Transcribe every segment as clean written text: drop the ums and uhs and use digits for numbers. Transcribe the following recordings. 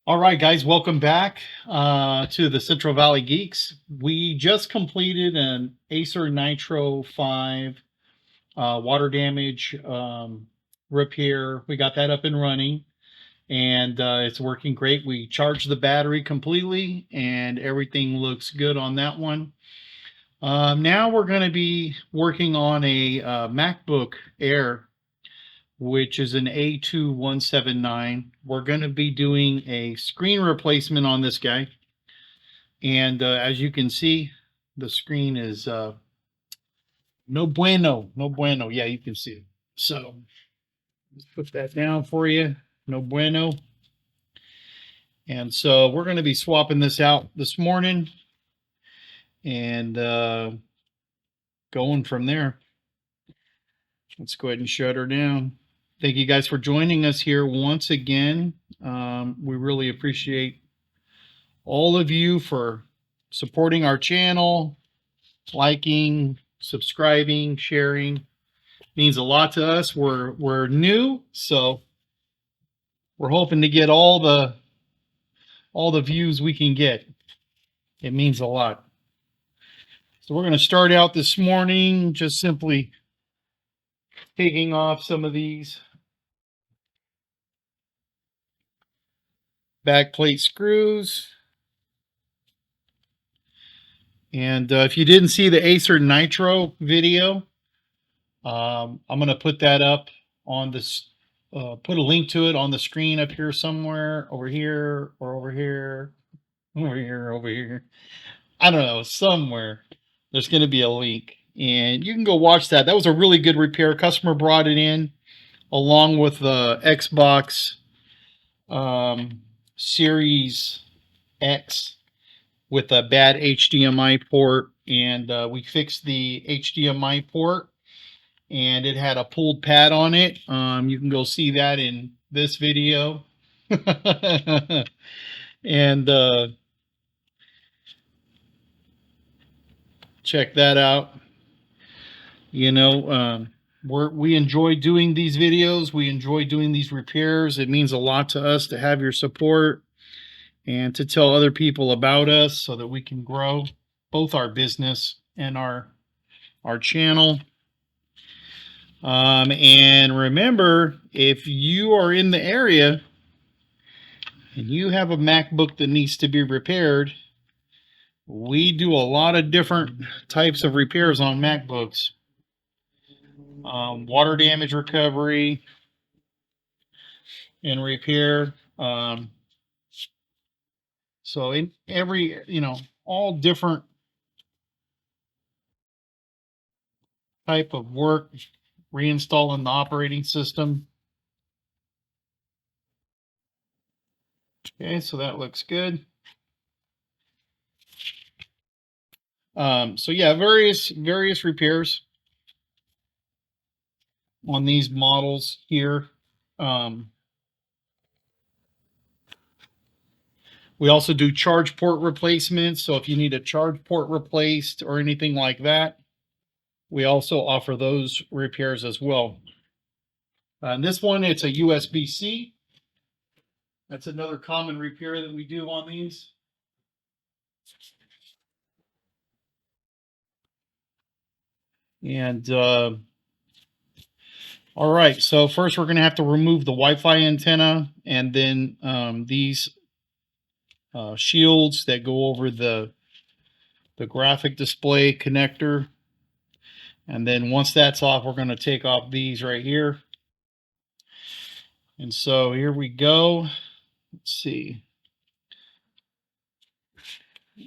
All right, guys, welcome back to the Central Valley Geeks. We just completed an Acer Nitro 5 water damage repair. We got that up and running, and it's working great. We charged the battery completely, and everything looks good on that one. Now we're going to be working on a MacBook Air, which is an A2179. We're going to be doing a screen replacement on this guy. And as you can see, the screen is no bueno, no bueno. Yeah, you can see it. So let's put that down for you. No bueno. And so we're going to be swapping this out this morning and going from there. Let's go ahead and shut her down. Thank you guys for joining us here once again. We really appreciate all of you for supporting our channel, liking, subscribing, sharing. Means a lot to us. We're new, so we're hoping to get all the views we can get. It means a lot. So we're going to start out this morning just simply taking off some of these back plate screws. And if you didn't see the Acer Nitro video, I'm going to put that up on this, put a link to it on the screen up here somewhere, over here, or over here, over here, over here. I don't know, somewhere. There's going to be a link. And you can go watch that. That was a really good repair. Customer brought it in along with the Xbox Series X with a bad HDMI port, and we fixed the HDMI port, and it had a pulled pad on it. You can go see that in this video. And check that out. You know, we enjoy doing these videos. We enjoy doing these repairs. It means a lot to us to have your support and to tell other people about us so that we can grow both our business and our channel. And remember, if you are in the area and you have a MacBook that needs to be repaired, we do a lot of different types of repairs on MacBooks. Water damage recovery and repair. So in every, all different type of work, reinstalling the operating system. Okay, so that looks good. So yeah, various repairs on these models here. We also do charge port replacements. So if you need a charge port replaced or anything like that, we also offer those repairs as well. And this one, it's a USB-C. That's another common repair that we do on these. And all right, so first we're going to have to remove the Wi-Fi antenna, and then these shields that go over the graphic display connector. And then once that's off, we're going to take off these right here. And so here we go. Let's see.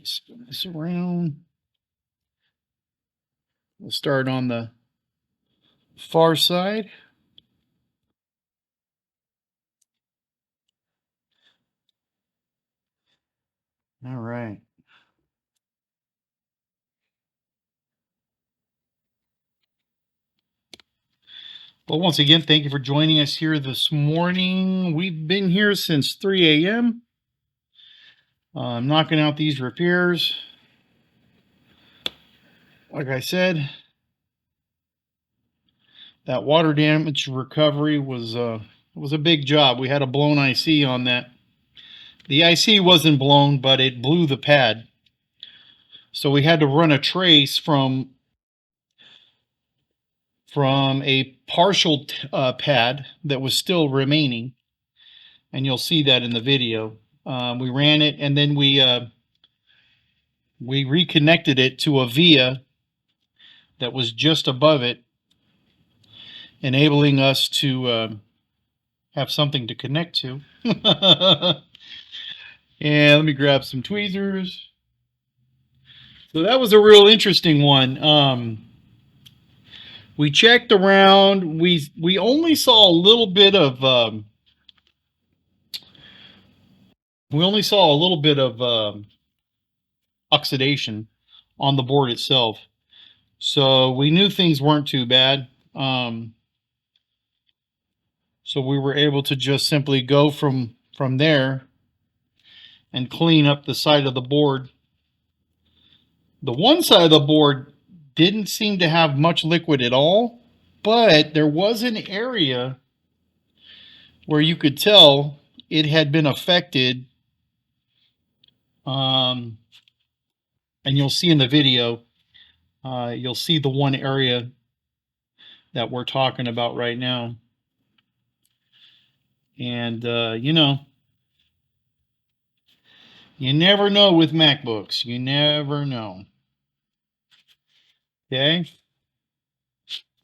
Spin this around. We'll start on the far side. All right. Well, once again, thank you for joining us here this morning. We've been here since 3 a.m. I'm knocking out these repairs. Like I said, that water damage recovery was a big job. We had a blown IC on that The IC wasn't blown, but it blew the pad. So we had to run a trace from a partial pad that was still remaining, and you'll see that in the video. We ran it, and then we reconnected it to a via that was just above it, enabling us to have something to connect to. And let me grab some tweezers. So that was a real interesting one. We checked around. We only saw a little bit of oxidation on the board itself. So we knew things weren't too bad. So we were able to just simply go from there and clean up the side of the board. The one side of the board didn't seem to have much liquid at all, but there was an area where you could tell it had been affected. And you'll see in the video, you'll see the one area that we're talking about right now. And, you know, you never know with MacBooks. You never know. Okay.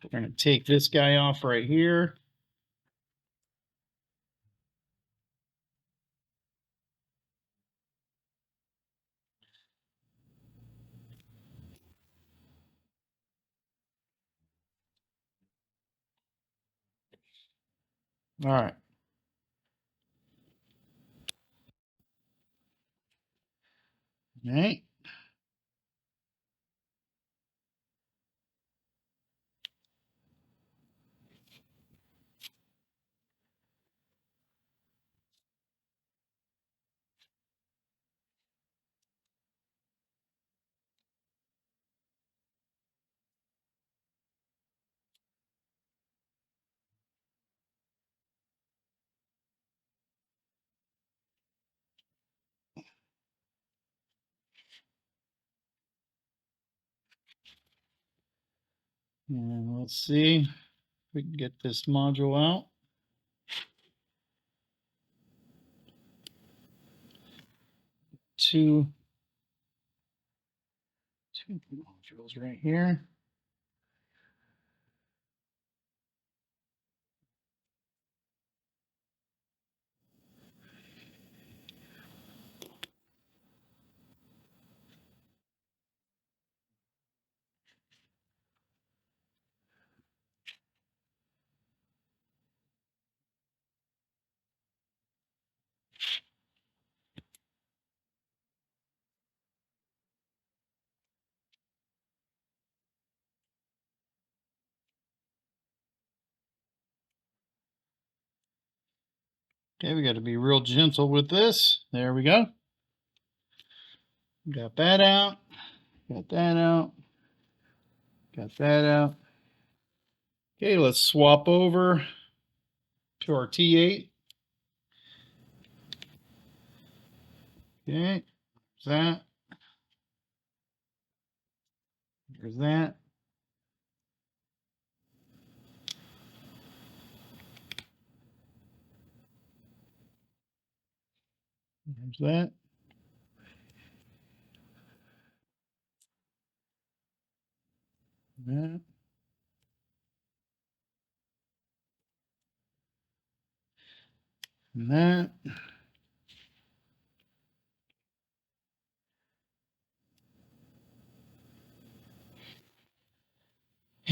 We're going to take this guy off right here. All right. All right. And let's see if we can get this module out. Two modules right here. Okay, we got to be real gentle with this. There we go. Got that out. Got that out. Got that out. Okay, let's swap over to our T8. Okay, there's that. There's that. There's that. That. And that.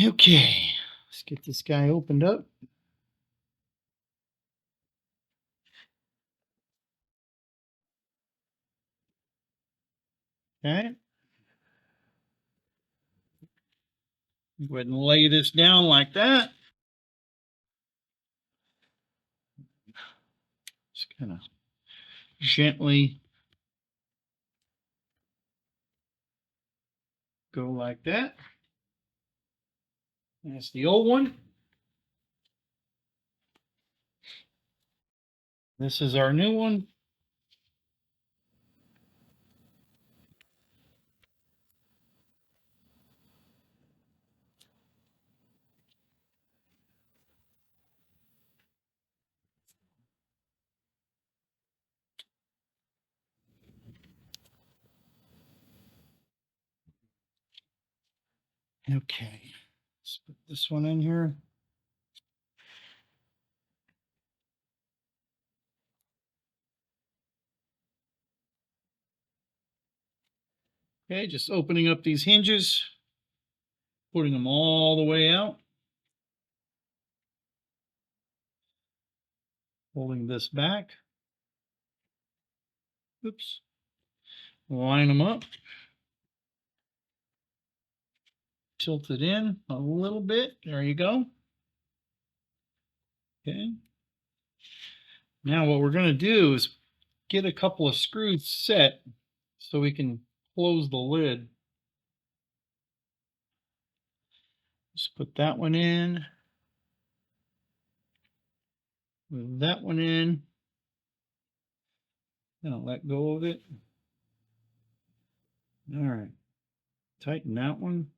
Okay, let's get this guy opened up. Okay. Go ahead and lay this down like that. Just kind of gently go like that. That's the old one. This is our new one. Okay, let's put this one in here. Okay, just opening up these hinges, putting them all the way out. Holding this back. Oops. Line them up. Tilt it in a little bit. There you go. Okay. Now what we're going to do is get a couple of screws set so we can close the lid. Just put that one in. Move that one in. Then I'll let go of it. All right. Tighten that one.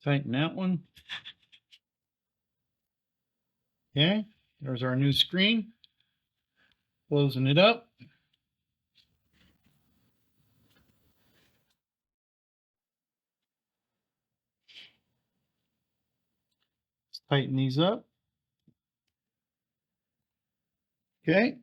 Tighten that one. Okay. There's our new screen. Closing it up. Let's tighten these up. Okay.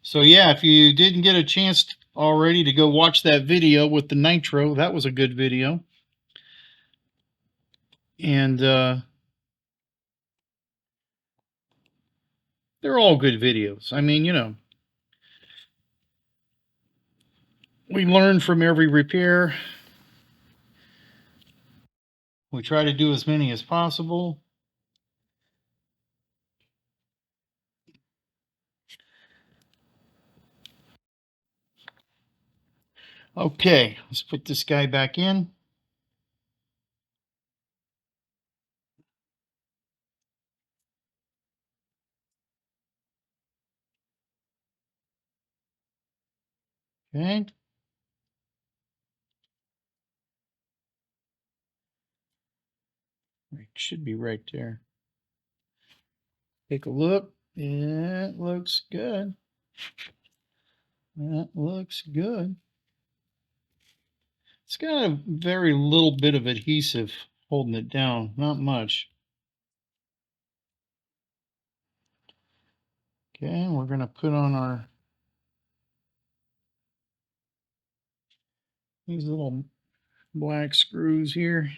So yeah, if you didn't get a chance already to go watch that video with the nitro, that was a good video. And they're all good videos. I mean, you know, we learn from every repair. We try to do as many as possible. Okay, let's put this guy back in. Okay. It should be right there. Take a look. Yeah, it looks good. That looks good. It's got a very little bit of adhesive holding it down, not much. Okay, we're going to put on our these little black screws here.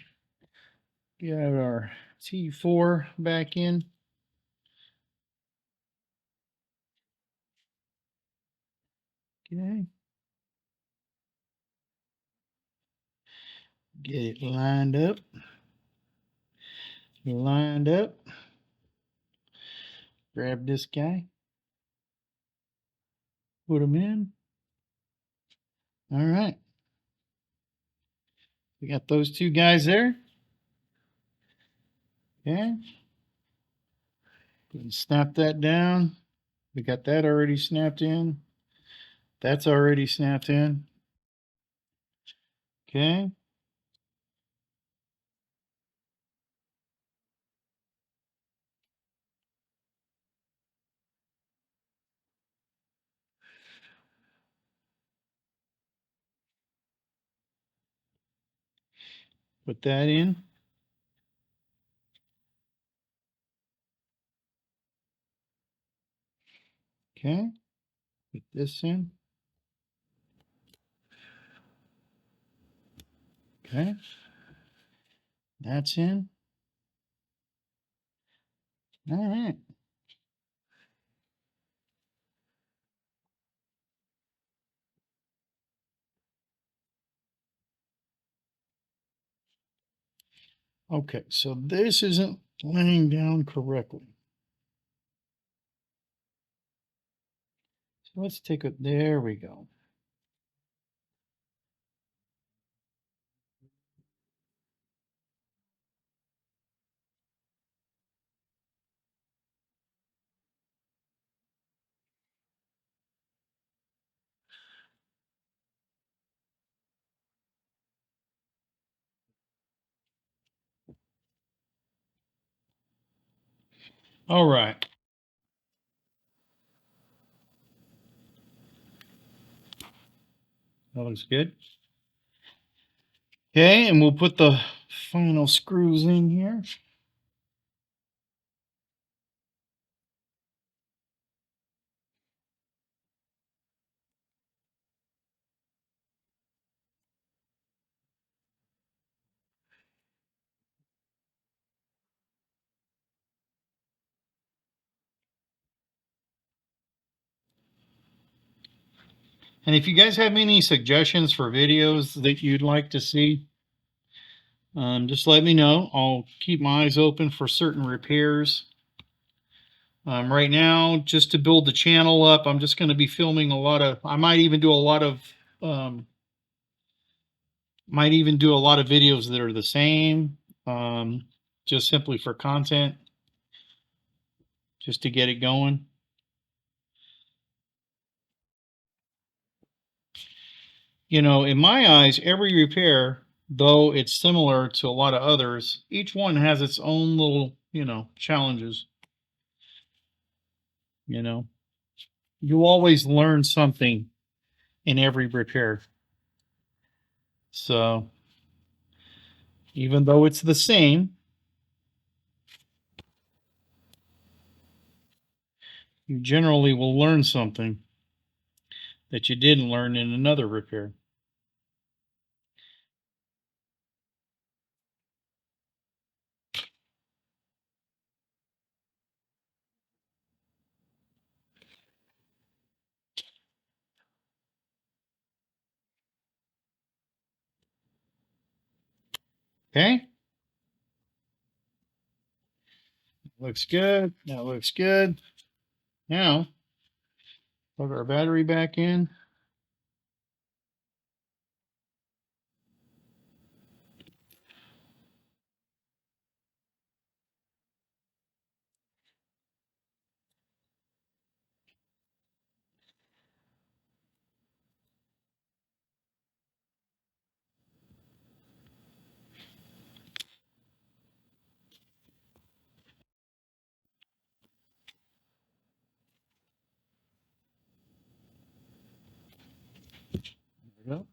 Get our T4 back in. Okay. Get it lined up. Lined up. Grab this guy. Put him in. All right. We got those two guys there. Okay. Snap that down. We got that already snapped in. That's already snapped in. Okay. Put that in. Okay. Put this in. Okay. That's in. All right. Okay, so this isn't laying down correctly. So let's take it. There we go. All right. That looks good. Okay, and we'll put the final screws in here. And if you guys have any suggestions for videos that you'd like to see, just let me know. I'll keep my eyes open for certain repairs. Right now, just to build the channel up, I'm just going to be filming a lot of, I might even do a lot of, videos that are the same, just simply for content, just to get it going. You know, in my eyes, every repair, though it's similar to a lot of others, each one has its own little, challenges. You know, you always learn something in every repair. So even though it's the same, you generally will learn something that you didn't learn in another repair. Okay? Looks good. That looks good. Now, plug our battery back in. There we go.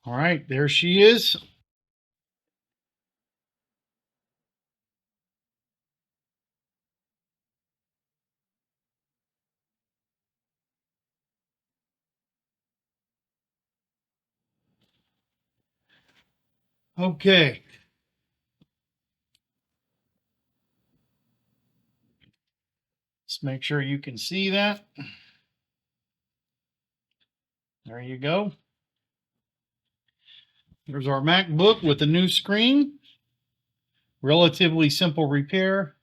All right, there she is. Okay. Let's make sure you can see that. There you go. There's our MacBook with the new screen. Relatively simple repair.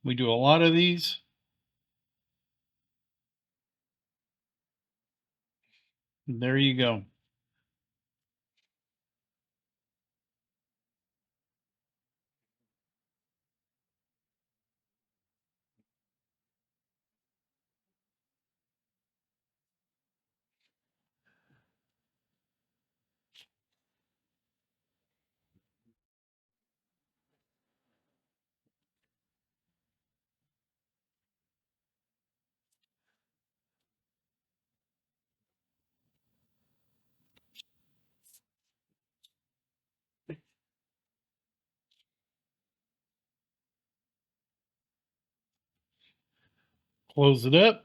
We do a lot of these. There you go. Close it up.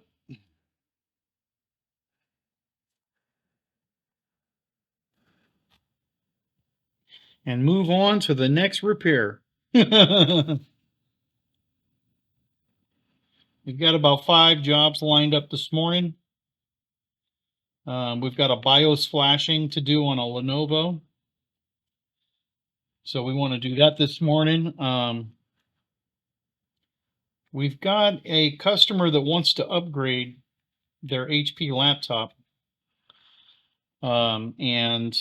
And move on to the next repair. We've got about 5 jobs lined up this morning. We've got a BIOS flashing to do on a Lenovo. So we want to do that this morning. We've got a customer that wants to upgrade their HP laptop, and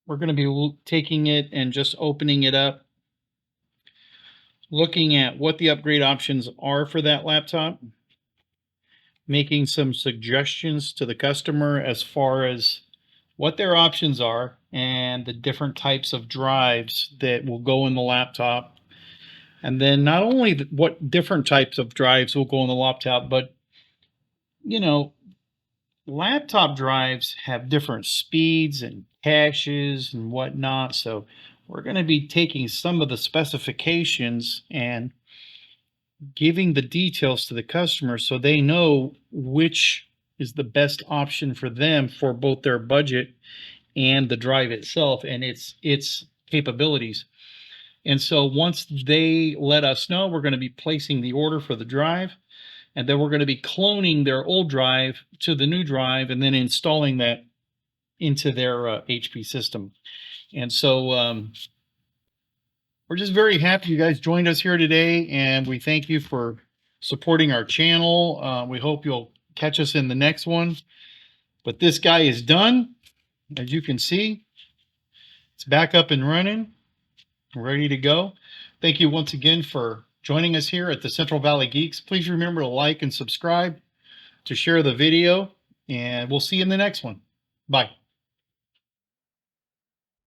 we're going to be taking it and just opening it up, looking at what the upgrade options are for that laptop, making some suggestions to the customer as far as what their options are and the different types of drives that will go in the laptop. And then not only what different types of drives will go in the laptop, but you know, laptop drives have different speeds and caches and whatnot. So we're going to be taking some of the specifications and giving the details to the customer so they know which is the best option for them for both their budget and the drive itself and its capabilities. And so once they let us know, we're going to be placing the order for the drive, and then we're going to be cloning their old drive to the new drive and then installing that into their HP system. And so we're just very happy you guys joined us here today, and we thank you for supporting our channel. We hope you'll catch us in the next one. But this guy is done. As you can see, it's back up and running, ready to go. Thank you once again for joining us here at the Central Valley Geeks. Please remember to like and subscribe, to share the video, and we'll see you in the next one. Bye.